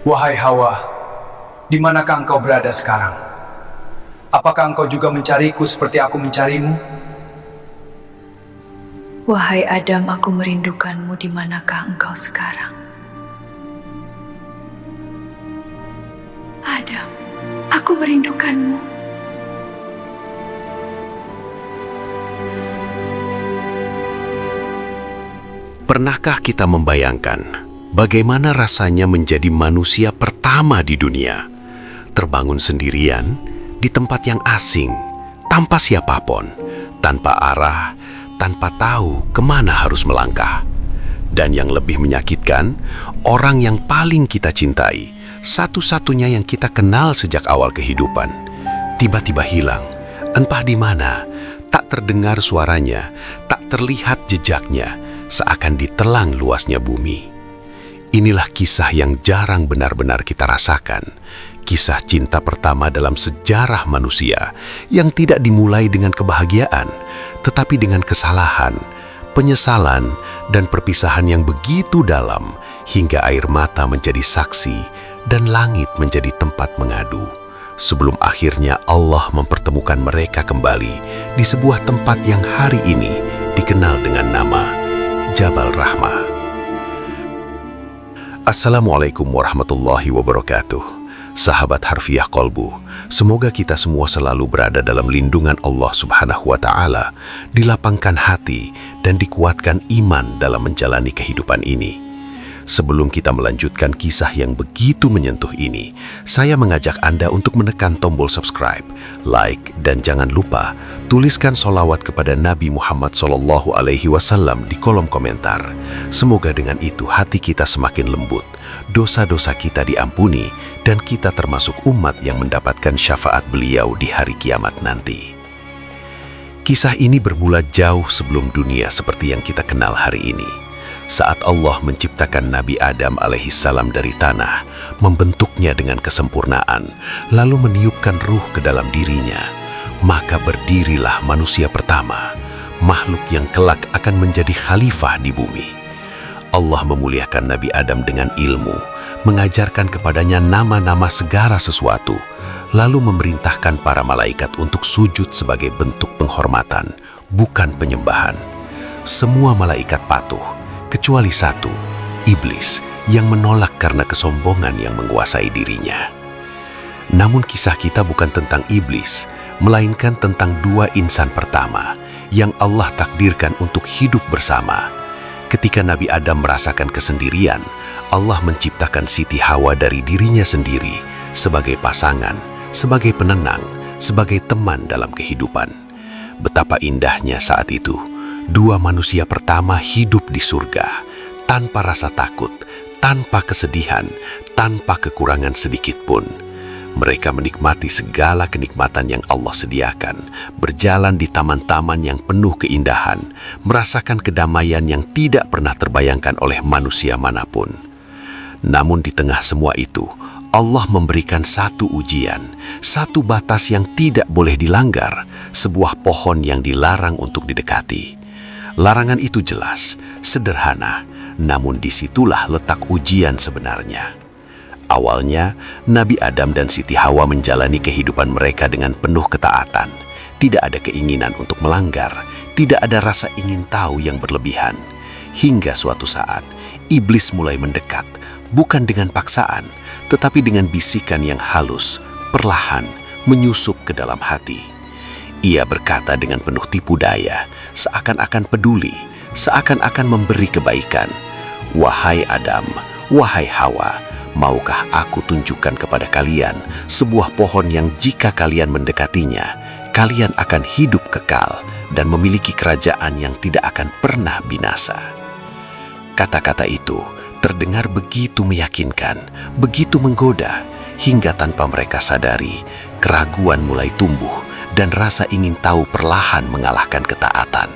Wahai Hawa, di manakah engkau berada sekarang? Apakah engkau juga mencariku seperti aku mencarimu? Wahai Adam, aku merindukanmu. Di manakah engkau sekarang? Adam, aku merindukanmu. Pernahkah kita membayangkan bagaimana rasanya menjadi manusia pertama di dunia? Terbangun sendirian, di tempat yang asing, tanpa siapapun, tanpa arah, tanpa tahu kemana harus melangkah. Dan yang lebih menyakitkan, orang yang paling kita cintai, satu-satunya yang kita kenal sejak awal kehidupan, tiba-tiba hilang, entah di mana, tak terdengar suaranya, tak terlihat jejaknya, seakan ditelan luasnya bumi. Inilah kisah yang jarang benar-benar kita rasakan. Kisah cinta pertama dalam sejarah manusia yang tidak dimulai dengan kebahagiaan, tetapi dengan kesalahan, penyesalan, dan perpisahan yang begitu dalam hingga air mata menjadi saksi dan langit menjadi tempat mengadu. Sebelum akhirnya Allah mempertemukan mereka kembali di sebuah tempat yang hari ini dikenal dengan nama Jabal Rahmah. Assalamualaikum warahmatullahi wabarakatuh. Sahabat Harfiah Kolbu, semoga kita semua selalu berada dalam lindungan Allah Subhanahu wa Ta'ala, dilapangkan hati dan dikuatkan iman dalam menjalani kehidupan ini. Sebelum kita melanjutkan kisah yang begitu menyentuh ini, saya mengajak Anda untuk menekan tombol subscribe, like, dan jangan lupa tuliskan sholawat kepada Nabi Muhammad SAW di kolom komentar. Semoga dengan itu hati kita semakin lembut, dosa-dosa kita diampuni, dan kita termasuk umat yang mendapatkan syafaat beliau di hari kiamat nanti. Kisah ini bermula jauh sebelum dunia seperti yang kita kenal hari ini. Saat Allah menciptakan Nabi Adam alaihissalam dari tanah, membentuknya dengan kesempurnaan, lalu meniupkan ruh ke dalam dirinya, maka berdirilah manusia pertama, makhluk yang kelak akan menjadi khalifah di bumi. Allah memuliakan Nabi Adam dengan ilmu, mengajarkan kepadanya nama-nama segala sesuatu, lalu memerintahkan para malaikat untuk sujud sebagai bentuk penghormatan, bukan penyembahan. Semua malaikat patuh, kecuali satu, iblis, yang menolak karena kesombongan yang menguasai dirinya. Namun kisah kita bukan tentang iblis, melainkan tentang dua insan pertama yang Allah takdirkan untuk hidup bersama. Ketika Nabi Adam merasakan kesendirian, Allah menciptakan Siti Hawa dari dirinya sendiri sebagai pasangan, sebagai penenang, sebagai teman dalam kehidupan. Betapa indahnya saat itu. Dua manusia pertama hidup di surga, tanpa rasa takut, tanpa kesedihan, tanpa kekurangan sedikit pun. Mereka menikmati segala kenikmatan yang Allah sediakan, berjalan di taman-taman yang penuh keindahan, merasakan kedamaian yang tidak pernah terbayangkan oleh manusia manapun. Namun di tengah semua itu, Allah memberikan satu ujian, satu batas yang tidak boleh dilanggar, sebuah pohon yang dilarang untuk didekati. Larangan itu jelas, sederhana, namun disitulah letak ujian sebenarnya. Awalnya, Nabi Adam dan Siti Hawa menjalani kehidupan mereka dengan penuh ketaatan. Tidak ada keinginan untuk melanggar, tidak ada rasa ingin tahu yang berlebihan. Hingga suatu saat, iblis mulai mendekat, bukan dengan paksaan, tetapi dengan bisikan yang halus, perlahan, menyusup ke dalam hati. Ia berkata dengan penuh tipu daya, seakan-akan peduli, seakan-akan memberi kebaikan. Wahai Adam, wahai Hawa, maukah aku tunjukkan kepada kalian sebuah pohon yang jika kalian mendekatinya, kalian akan hidup kekal dan memiliki kerajaan yang tidak akan pernah binasa. Kata-kata itu terdengar begitu meyakinkan, begitu menggoda, hingga tanpa mereka sadari, keraguan mulai tumbuh dan rasa ingin tahu perlahan mengalahkan ketaatan.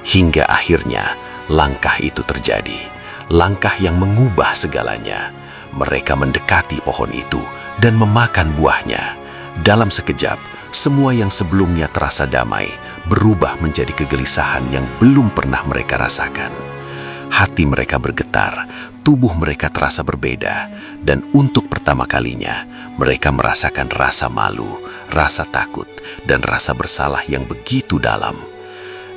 Hingga akhirnya langkah itu terjadi, langkah yang mengubah segalanya. Mereka mendekati pohon itu dan memakan buahnya. Dalam sekejap, semua yang sebelumnya terasa damai berubah menjadi kegelisahan yang belum pernah mereka rasakan. Hati mereka bergetar, tubuh mereka terasa berbeda, dan untuk pertama kalinya mereka merasakan rasa malu, rasa takut, dan rasa bersalah yang begitu dalam.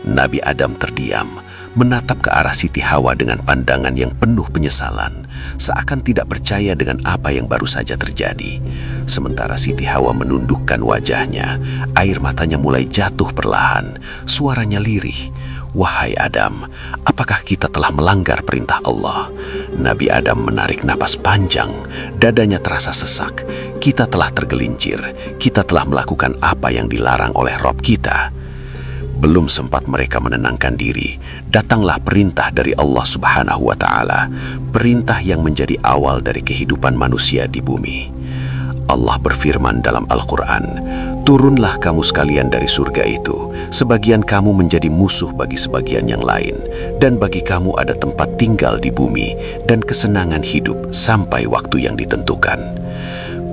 Nabi Adam terdiam, menatap ke arah Siti Hawa dengan pandangan yang penuh penyesalan, seakan tidak percaya dengan apa yang baru saja terjadi. Sementara Siti Hawa menundukkan wajahnya, air matanya mulai jatuh perlahan, suaranya lirih. "Wahai Adam, apakah kita telah melanggar perintah Allah?" Nabi Adam menarik napas panjang, dadanya terasa sesak. Kita telah tergelincir, kita telah melakukan apa yang dilarang oleh Rob kita. Belum sempat mereka menenangkan diri, datanglah perintah dari Allah Subhanahu wa Ta'ala, perintah yang menjadi awal dari kehidupan manusia di bumi. Allah berfirman dalam Al-Quran, "Turunlah kamu sekalian dari surga itu, sebagian kamu menjadi musuh bagi sebagian yang lain, dan bagi kamu ada tempat tinggal di bumi dan kesenangan hidup sampai waktu yang ditentukan."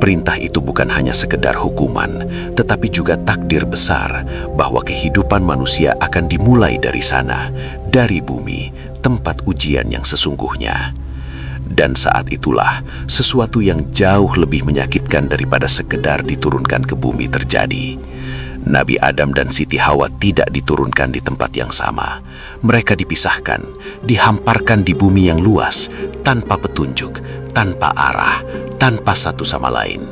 Perintah itu bukan hanya sekedar hukuman, tetapi juga takdir besar bahwa kehidupan manusia akan dimulai dari sana, dari bumi, tempat ujian yang sesungguhnya. Dan saat itulah sesuatu yang jauh lebih menyakitkan daripada sekedar diturunkan ke bumi terjadi. Nabi Adam dan Siti Hawa tidak diturunkan di tempat yang sama. Mereka dipisahkan, dihamparkan di bumi yang luas, tanpa petunjuk, tanpa arah, tanpa satu sama lain.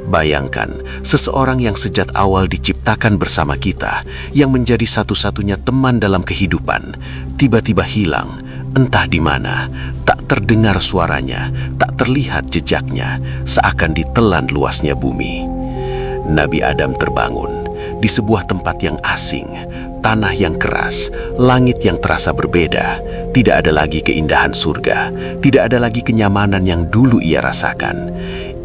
Bayangkan, seseorang yang sejak awal diciptakan bersama kita, yang menjadi satu-satunya teman dalam kehidupan, tiba-tiba hilang, entah di mana, tak terdengar suaranya, tak terlihat jejaknya, seakan ditelan luasnya bumi. Nabi Adam terbangun di sebuah tempat yang asing, tanah yang keras, langit yang terasa berbeda. Tidak ada lagi keindahan surga, tidak ada lagi kenyamanan yang dulu ia rasakan.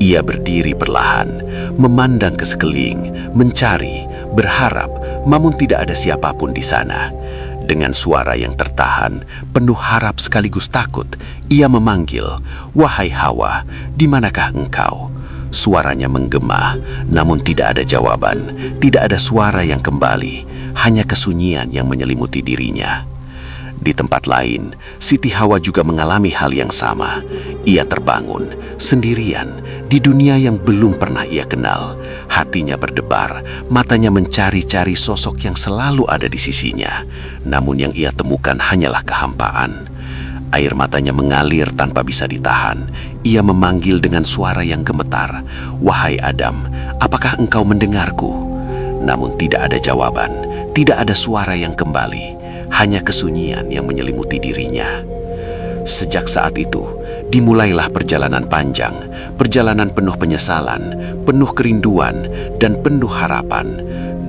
Ia berdiri perlahan, memandang ke sekeliling, mencari, berharap, namun tidak ada siapapun di sana. Dengan suara yang tertahan, penuh harap sekaligus takut, ia memanggil, "Wahai Hawa, di manakah engkau?" Suaranya menggema, namun tidak ada jawaban, tidak ada suara yang kembali, hanya kesunyian yang menyelimuti dirinya. Di tempat lain, Siti Hawa juga mengalami hal yang sama. Ia terbangun, sendirian, di dunia yang belum pernah ia kenal. Hatinya berdebar, matanya mencari-cari sosok yang selalu ada di sisinya. Namun yang ia temukan hanyalah kehampaan. Air matanya mengalir tanpa bisa ditahan. Ia memanggil dengan suara yang gemetar, "Wahai Adam, apakah engkau mendengarku?" Namun tidak ada jawaban, tidak ada suara yang kembali, hanya kesunyian yang menyelimuti dirinya. Sejak saat itu, dimulailah perjalanan panjang, perjalanan penuh penyesalan, penuh kerinduan, dan penuh harapan.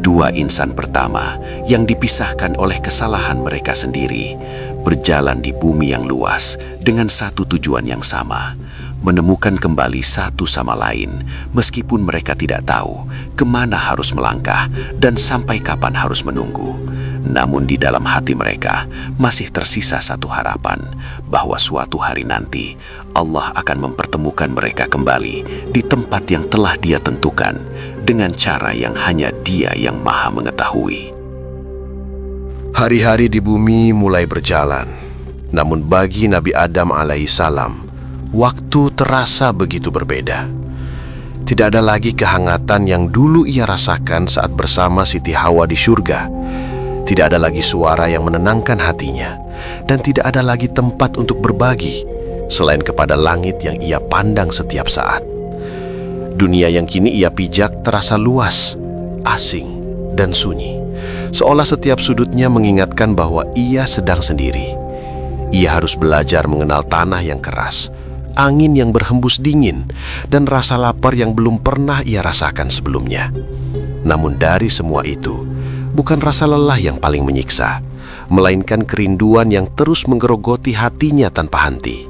Dua insan pertama yang dipisahkan oleh kesalahan mereka sendiri, berjalan di bumi yang luas dengan satu tujuan yang sama, menemukan kembali satu sama lain, meskipun mereka tidak tahu kemana harus melangkah dan sampai kapan harus menunggu. Namun di dalam hati mereka masih tersisa satu harapan, bahwa suatu hari nanti Allah akan mempertemukan mereka kembali di tempat yang telah Dia tentukan, dengan cara yang hanya Dia yang Maha mengetahui. Hari-hari di bumi mulai berjalan, namun bagi Nabi Adam alaihissalam, waktu terasa begitu berbeda. Tidak ada lagi kehangatan yang dulu ia rasakan saat bersama Siti Hawa di surga. Tidak ada lagi suara yang menenangkan hatinya, dan tidak ada lagi tempat untuk berbagi selain kepada langit yang ia pandang setiap saat. Dunia yang kini ia pijak terasa luas, asing, dan sunyi, seolah setiap sudutnya mengingatkan bahwa ia sedang sendiri. Ia harus belajar mengenal tanah yang keras, angin yang berhembus dingin, dan rasa lapar yang belum pernah ia rasakan sebelumnya. Namun dari semua itu, bukan rasa lelah yang paling menyiksa, melainkan kerinduan yang terus menggerogoti hatinya tanpa henti.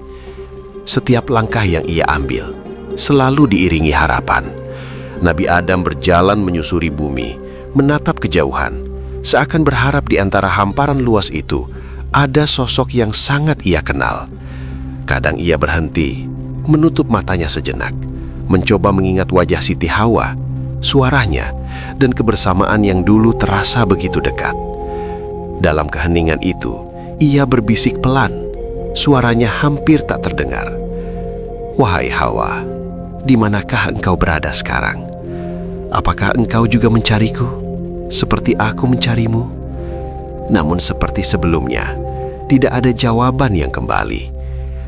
Setiap langkah yang ia ambil selalu diiringi harapan. Nabi Adam berjalan menyusuri bumi, menatap kejauhan, seakan berharap di antara hamparan luas itu ada sosok yang sangat ia kenal. Kadang ia berhenti, menutup matanya sejenak, mencoba mengingat wajah Siti Hawa, suaranya, dan kebersamaan yang dulu terasa begitu dekat. Dalam keheningan itu, ia berbisik pelan, Suaranya hampir tak terdengar. "Wahai Hawa, di manakah engkau berada sekarang? Apakah engkau juga mencariku, seperti aku mencarimu?" Namun seperti sebelumnya, tidak ada jawaban yang kembali.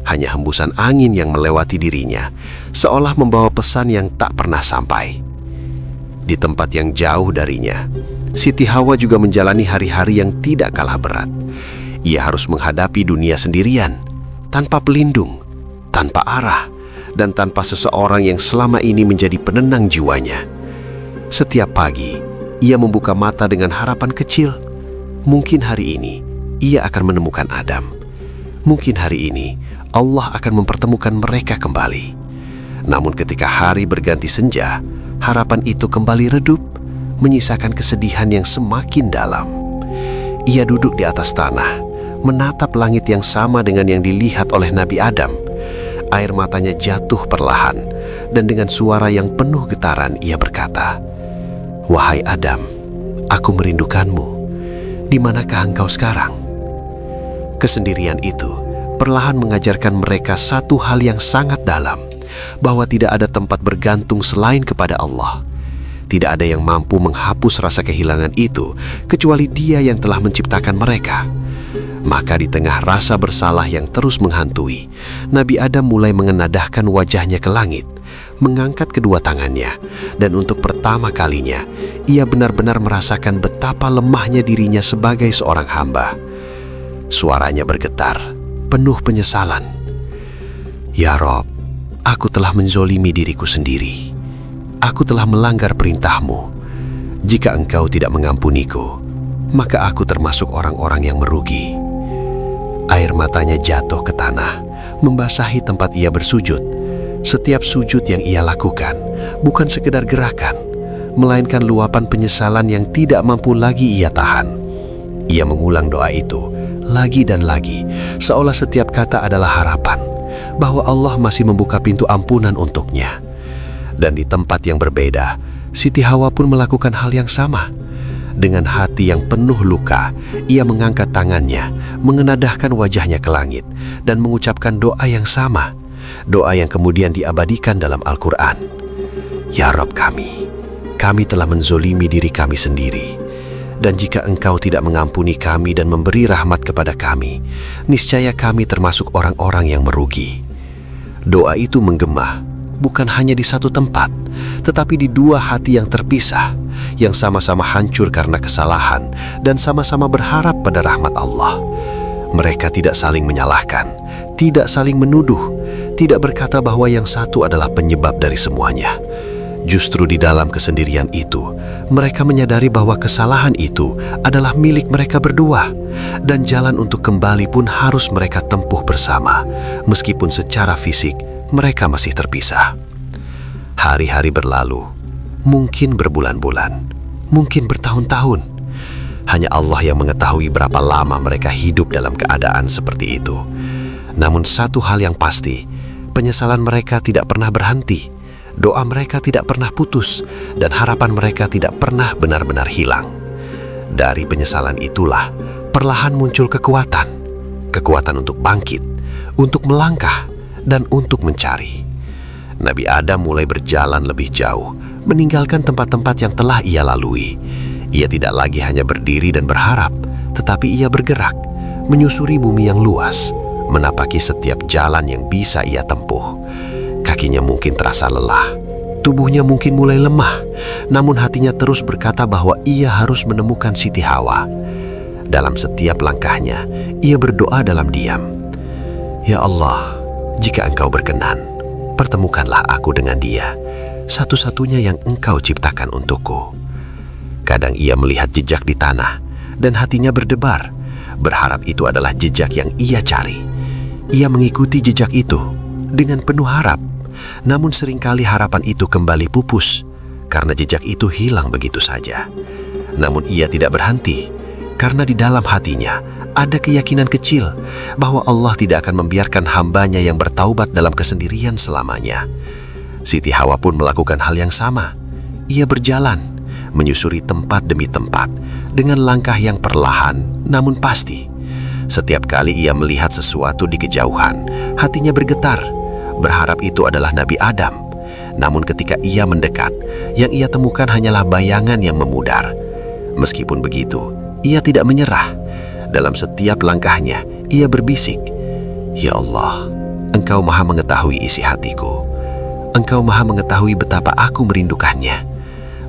Hanya hembusan angin yang melewati dirinya, seolah membawa pesan yang tak pernah sampai. Di tempat yang jauh darinya, Siti Hawa juga menjalani hari-hari yang tidak kalah berat. Ia harus menghadapi dunia sendirian, tanpa pelindung, tanpa arah, dan tanpa seseorang yang selama ini menjadi penenang jiwanya. Setiap pagi, ia membuka mata dengan harapan kecil. Mungkin hari ini, ia akan menemukan Adam. Mungkin hari ini, Allah akan mempertemukan mereka kembali. Namun ketika hari berganti senja, harapan itu kembali redup, menyisakan kesedihan yang semakin dalam. Ia duduk di atas tanah, menatap langit yang sama dengan yang dilihat oleh Nabi Adam. Air matanya jatuh perlahan, dan dengan suara yang penuh getaran ia berkata, "Wahai Adam, aku merindukanmu. Di manakah engkau sekarang?" Kesendirian itu perlahan mengajarkan mereka satu hal yang sangat dalam, bahwa tidak ada tempat bergantung selain kepada Allah. Tidak ada yang mampu menghapus rasa kehilangan itu kecuali Dia yang telah menciptakan mereka. Maka di tengah rasa bersalah yang terus menghantui, Nabi Adam mulai mengenadahkan wajahnya ke langit, mengangkat kedua tangannya, dan untuk pertama kalinya, ia benar-benar merasakan betapa lemahnya dirinya sebagai seorang hamba. Suaranya bergetar, penuh penyesalan. "Ya Rob, aku telah menzolimi diriku sendiri. Aku telah melanggar perintahmu. Jika engkau tidak mengampuniku, maka aku termasuk orang-orang yang merugi." Air matanya jatuh ke tanah, membasahi tempat ia bersujud. Setiap sujud yang ia lakukan bukan sekedar gerakan, melainkan luapan penyesalan yang tidak mampu lagi ia tahan. Ia mengulang doa itu lagi dan lagi, seolah setiap kata adalah harapan bahwa Allah masih membuka pintu ampunan untuknya. Dan di tempat yang berbeda, Siti Hawa pun melakukan hal yang sama. Dengan hati yang penuh luka, ia mengangkat tangannya, mengenadahkan wajahnya ke langit, dan mengucapkan doa yang sama. Doa yang kemudian diabadikan dalam Al-Quran. "Ya Rabb kami telah menzolimi diri kami sendiri. Dan jika engkau tidak mengampuni kami dan memberi rahmat kepada kami, niscaya kami termasuk orang-orang yang merugi." Doa itu menggema, bukan hanya di satu tempat, tetapi di dua hati yang terpisah, yang sama-sama hancur karena kesalahan dan sama-sama berharap pada rahmat Allah. Mereka tidak saling menyalahkan, tidak saling menuduh, tidak berkata bahwa yang satu adalah penyebab dari semuanya. Justru di dalam kesendirian itu, mereka menyadari bahwa kesalahan itu adalah milik mereka berdua, dan jalan untuk kembali pun harus mereka tempuh bersama, meskipun secara fisik mereka masih terpisah. Hari-hari berlalu, mungkin berbulan-bulan, mungkin bertahun-tahun. Hanya Allah yang mengetahui berapa lama mereka hidup dalam keadaan seperti itu. Namun satu hal yang pasti, penyesalan mereka tidak pernah berhenti. Doa mereka tidak pernah putus, dan harapan mereka tidak pernah benar-benar hilang. Dari penyesalan itulah perlahan muncul kekuatan. Kekuatan untuk bangkit, untuk melangkah, dan untuk mencari. Nabi Adam mulai berjalan lebih jauh, meninggalkan tempat-tempat yang telah ia lalui. Ia tidak lagi hanya berdiri dan berharap, tetapi ia bergerak, menyusuri bumi yang luas, menapaki setiap jalan yang bisa ia tempuh. Kakinya mungkin terasa lelah, tubuhnya mungkin mulai lemah, namun hatinya terus berkata bahwa ia harus menemukan Siti Hawa. Dalam setiap langkahnya, ia berdoa dalam diam. "Ya Allah, jika Engkau berkenan, pertemukanlah aku dengan dia, satu-satunya yang Engkau ciptakan untukku." Kadang ia melihat jejak di tanah, dan hatinya berdebar, berharap itu adalah jejak yang ia cari. Ia mengikuti jejak itu dengan penuh harap, namun seringkali harapan itu kembali pupus, karena jejak itu hilang begitu saja. Namun ia tidak berhenti, karena di dalam hatinya ada keyakinan kecil bahwa Allah tidak akan membiarkan hambanya yang bertaubat dalam kesendirian selamanya. Siti Hawa pun melakukan hal yang sama. Ia berjalan, menyusuri tempat demi tempat, dengan langkah yang perlahan namun pasti. Setiap kali ia melihat sesuatu di kejauhan, hatinya bergetar, berharap itu adalah Nabi Adam. Namun ketika ia mendekat, yang ia temukan hanyalah bayangan yang memudar. Meskipun begitu, ia tidak menyerah. Dalam setiap langkahnya, ia berbisik, "Ya Allah, Engkau Maha mengetahui isi hatiku. Engkau Maha mengetahui betapa aku merindukannya.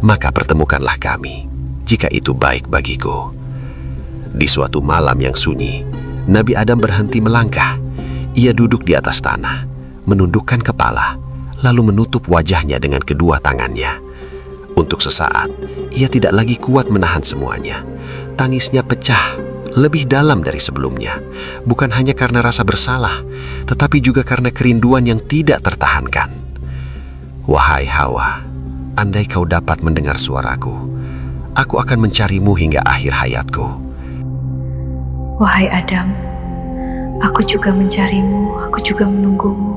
Maka pertemukanlah kami, jika itu baik bagiku." Di suatu malam yang sunyi, Nabi Adam berhenti melangkah. Ia duduk di atas tanah, menundukkan kepala, lalu menutup wajahnya dengan kedua tangannya. Untuk sesaat, ia tidak lagi kuat menahan semuanya. Tangisnya pecah, lebih dalam dari sebelumnya. Bukan hanya karena rasa bersalah, tetapi juga karena kerinduan yang tidak tertahankan. "Wahai Hawa, andai kau dapat mendengar suaraku, aku akan mencarimu hingga akhir hayatku." Wahai Adam, aku juga mencarimu, aku juga menunggumu.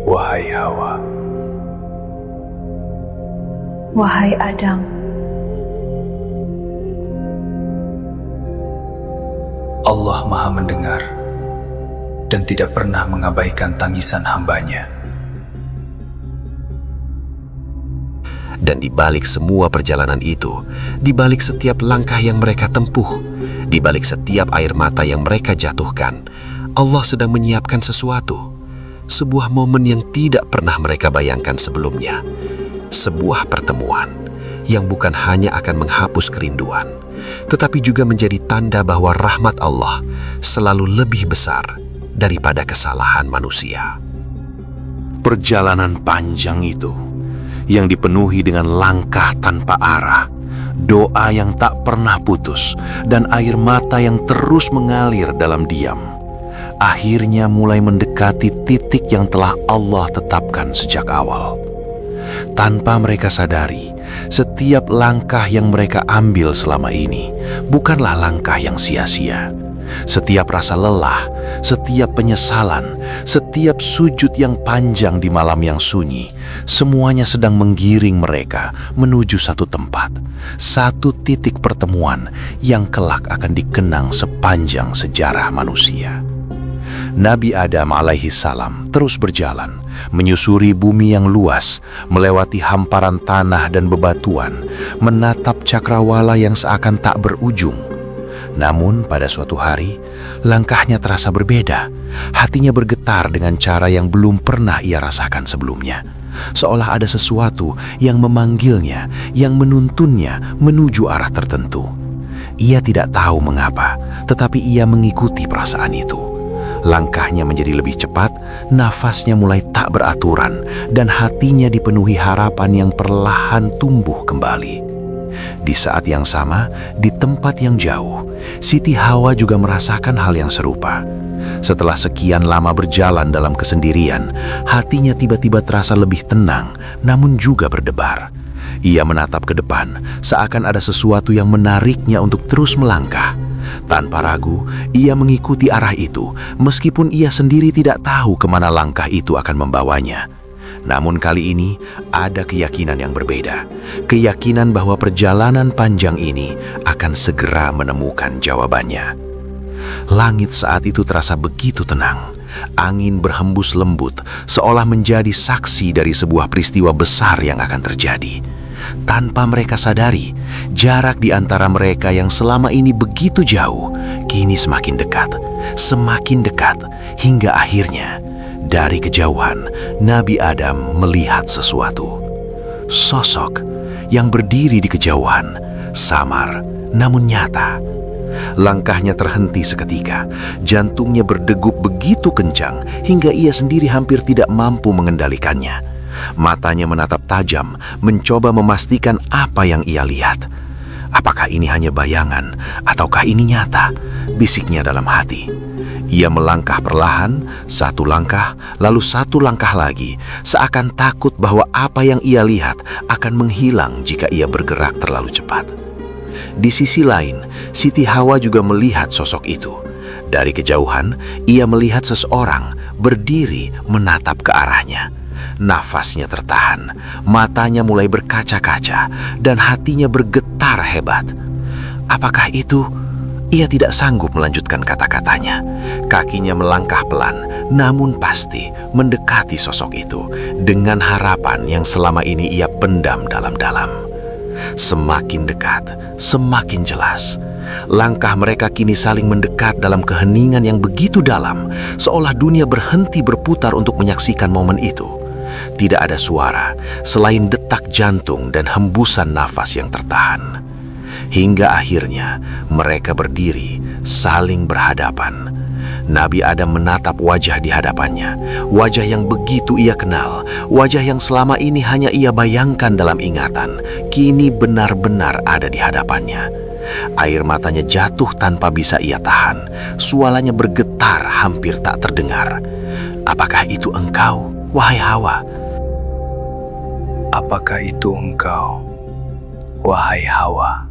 Wahai Hawa, Wahai Adam, Allah Maha mendengar dan tidak pernah mengabaikan tangisan hambanya. Dan di balik semua perjalanan itu, di balik setiap langkah yang mereka tempuh, di balik setiap air mata yang mereka jatuhkan, Allah sedang menyiapkan sesuatu. Sebuah momen yang tidak pernah mereka bayangkan sebelumnya. Sebuah pertemuan yang bukan hanya akan menghapus kerinduan, tetapi juga menjadi tanda bahwa rahmat Allah selalu lebih besar daripada kesalahan manusia. Perjalanan panjang itu yang dipenuhi dengan langkah tanpa arah, doa yang tak pernah putus, dan air mata yang terus mengalir dalam diam, akhirnya mulai mendekati titik yang telah Allah tetapkan sejak awal. Tanpa mereka sadari, setiap langkah yang mereka ambil selama ini bukanlah langkah yang sia-sia. Setiap rasa lelah, setiap penyesalan, setiap sujud yang panjang di malam yang sunyi, semuanya sedang menggiring mereka menuju satu tempat, satu titik pertemuan yang kelak akan dikenang sepanjang sejarah manusia. Nabi Adam alaihi salam terus berjalan, menyusuri bumi yang luas, melewati hamparan tanah dan bebatuan, menatap cakrawala yang seakan tak berujung. Namun pada suatu hari, langkahnya terasa berbeda. Hatinya bergetar dengan cara yang belum pernah ia rasakan sebelumnya. Seolah ada sesuatu yang memanggilnya, yang menuntunnya menuju arah tertentu. Ia tidak tahu mengapa, tetapi ia mengikuti perasaan itu. Langkahnya menjadi lebih cepat, nafasnya mulai tak beraturan, dan hatinya dipenuhi harapan yang perlahan tumbuh kembali. Di saat yang sama, di tempat yang jauh, Siti Hawa juga merasakan hal yang serupa. Setelah sekian lama berjalan dalam kesendirian, hatinya tiba-tiba terasa lebih tenang, namun juga berdebar. Ia menatap ke depan, seakan ada sesuatu yang menariknya untuk terus melangkah. Tanpa ragu, ia mengikuti arah itu, meskipun ia sendiri tidak tahu kemana langkah itu akan membawanya. Namun kali ini, ada keyakinan yang berbeda. Keyakinan bahwa perjalanan panjang ini akan segera menemukan jawabannya. Langit saat itu terasa begitu tenang. Angin berhembus lembut, seolah menjadi saksi dari sebuah peristiwa besar yang akan terjadi. Tanpa mereka sadari, jarak di antara mereka yang selama ini begitu jauh, kini semakin dekat, hingga akhirnya, dari kejauhan, Nabi Adam melihat sesuatu. Sosok yang berdiri di kejauhan, samar namun nyata. Langkahnya terhenti seketika, jantungnya berdegup begitu kencang hingga ia sendiri hampir tidak mampu mengendalikannya. Matanya menatap tajam, mencoba memastikan apa yang ia lihat. Apakah ini hanya bayangan, ataukah ini nyata? Bisiknya dalam hati. Ia melangkah perlahan, satu langkah, lalu satu langkah lagi, seakan takut bahwa apa yang ia lihat akan menghilang jika ia bergerak terlalu cepat. Di sisi lain, Siti Hawa juga melihat sosok itu. Dari kejauhan, ia melihat seseorang berdiri menatap ke arahnya. Nafasnya tertahan, matanya mulai berkaca-kaca, dan hatinya bergetar hebat. Apakah itu? Ia tidak sanggup melanjutkan kata-katanya. Kakinya melangkah pelan, namun pasti mendekati sosok itu dengan harapan yang selama ini ia pendam dalam-dalam. Semakin dekat, semakin jelas. Langkah mereka kini saling mendekat dalam keheningan yang begitu dalam, seolah dunia berhenti berputar untuk menyaksikan momen itu. Tidak ada suara selain detak jantung dan hembusan nafas yang tertahan. Hingga akhirnya mereka berdiri saling berhadapan. Nabi Adam menatap wajah di hadapannya, wajah yang begitu ia kenal, wajah yang selama ini hanya ia bayangkan dalam ingatan, kini benar-benar ada di hadapannya. Air matanya jatuh tanpa bisa ia tahan, suaranya bergetar hampir tak terdengar. Apakah itu engkau, wahai Hawa? Apakah itu engkau, wahai Hawa?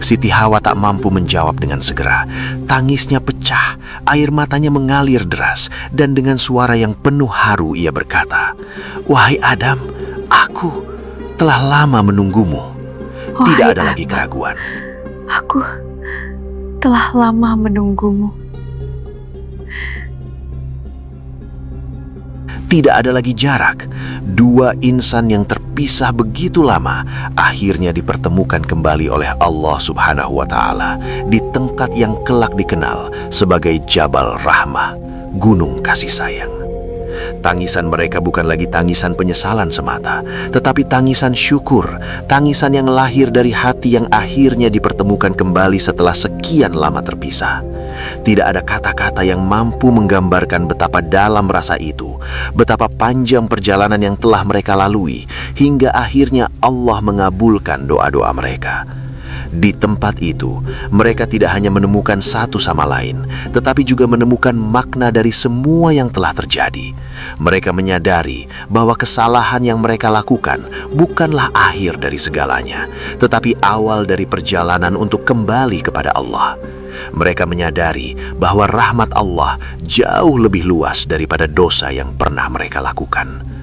Siti Hawa tak mampu menjawab dengan segera. Tangisnya pecah, air matanya mengalir deras, dan dengan suara yang penuh haru ia berkata, "Wahai Adam, aku telah lama menunggumu." Tidak ada lagi keraguan. Aku telah lama menunggumu. Tidak ada lagi jarak. Dua insan yang terpisah begitu lama akhirnya dipertemukan kembali oleh Allah Subhanahu wa Ta'ala di tempat yang kelak dikenal sebagai Jabal Rahmah, Gunung Kasih Sayang. Tangisan mereka bukan lagi tangisan penyesalan semata, tetapi tangisan syukur, tangisan yang lahir dari hati yang akhirnya dipertemukan kembali setelah sekian lama terpisah. Tidak ada kata-kata yang mampu menggambarkan betapa dalam rasa itu, betapa panjang perjalanan yang telah mereka lalui, hingga akhirnya Allah mengabulkan doa-doa mereka. Di tempat itu, mereka tidak hanya menemukan satu sama lain, tetapi juga menemukan makna dari semua yang telah terjadi. Mereka menyadari bahwa kesalahan yang mereka lakukan bukanlah akhir dari segalanya, tetapi awal dari perjalanan untuk kembali kepada Allah. Mereka menyadari bahwa rahmat Allah jauh lebih luas daripada dosa yang pernah mereka lakukan.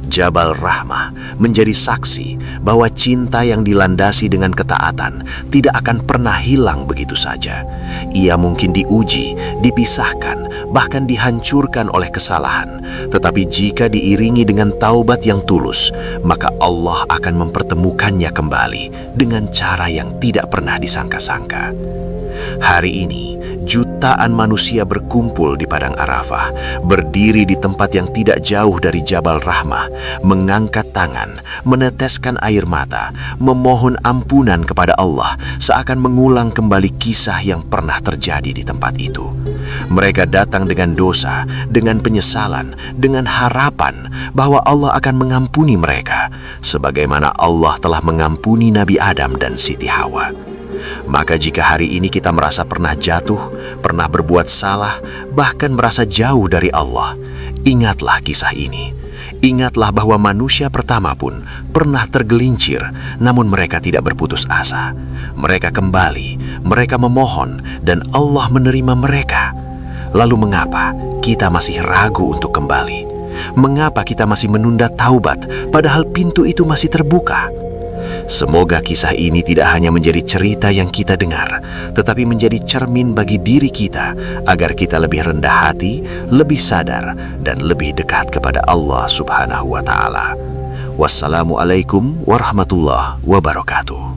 Jabal Rahmah menjadi saksi bahwa cinta yang dilandasi dengan ketaatan tidak akan pernah hilang begitu saja. Ia mungkin diuji, dipisahkan, bahkan dihancurkan oleh kesalahan. Tetapi jika diiringi dengan taubat yang tulus, maka Allah akan mempertemukannya kembali dengan cara yang tidak pernah disangka-sangka. Hari ini, jutaan manusia berkumpul di Padang Arafah, berdiri di tempat yang tidak jauh dari Jabal Rahmah, mengangkat tangan, meneteskan air mata, memohon ampunan kepada Allah, seakan mengulang kembali kisah yang pernah terjadi di tempat itu. Mereka datang dengan dosa, dengan penyesalan, dengan harapan bahwa Allah akan mengampuni mereka, sebagaimana Allah telah mengampuni Nabi Adam dan Siti Hawa. Maka jika hari ini kita merasa pernah jatuh, pernah berbuat salah, bahkan merasa jauh dari Allah, ingatlah kisah ini. Ingatlah bahwa manusia pertama pun pernah tergelincir, namun mereka tidak berputus asa. Mereka kembali, mereka memohon, dan Allah menerima mereka. Lalu mengapa kita masih ragu untuk kembali? Mengapa kita masih menunda taubat, padahal pintu itu masih terbuka? Semoga kisah ini tidak hanya menjadi cerita yang kita dengar, tetapi menjadi cermin bagi diri kita agar kita lebih rendah hati, lebih sadar, dan lebih dekat kepada Allah Subhanahu wa Ta'ala. Wassalamualaikum warahmatullahi wabarakatuh.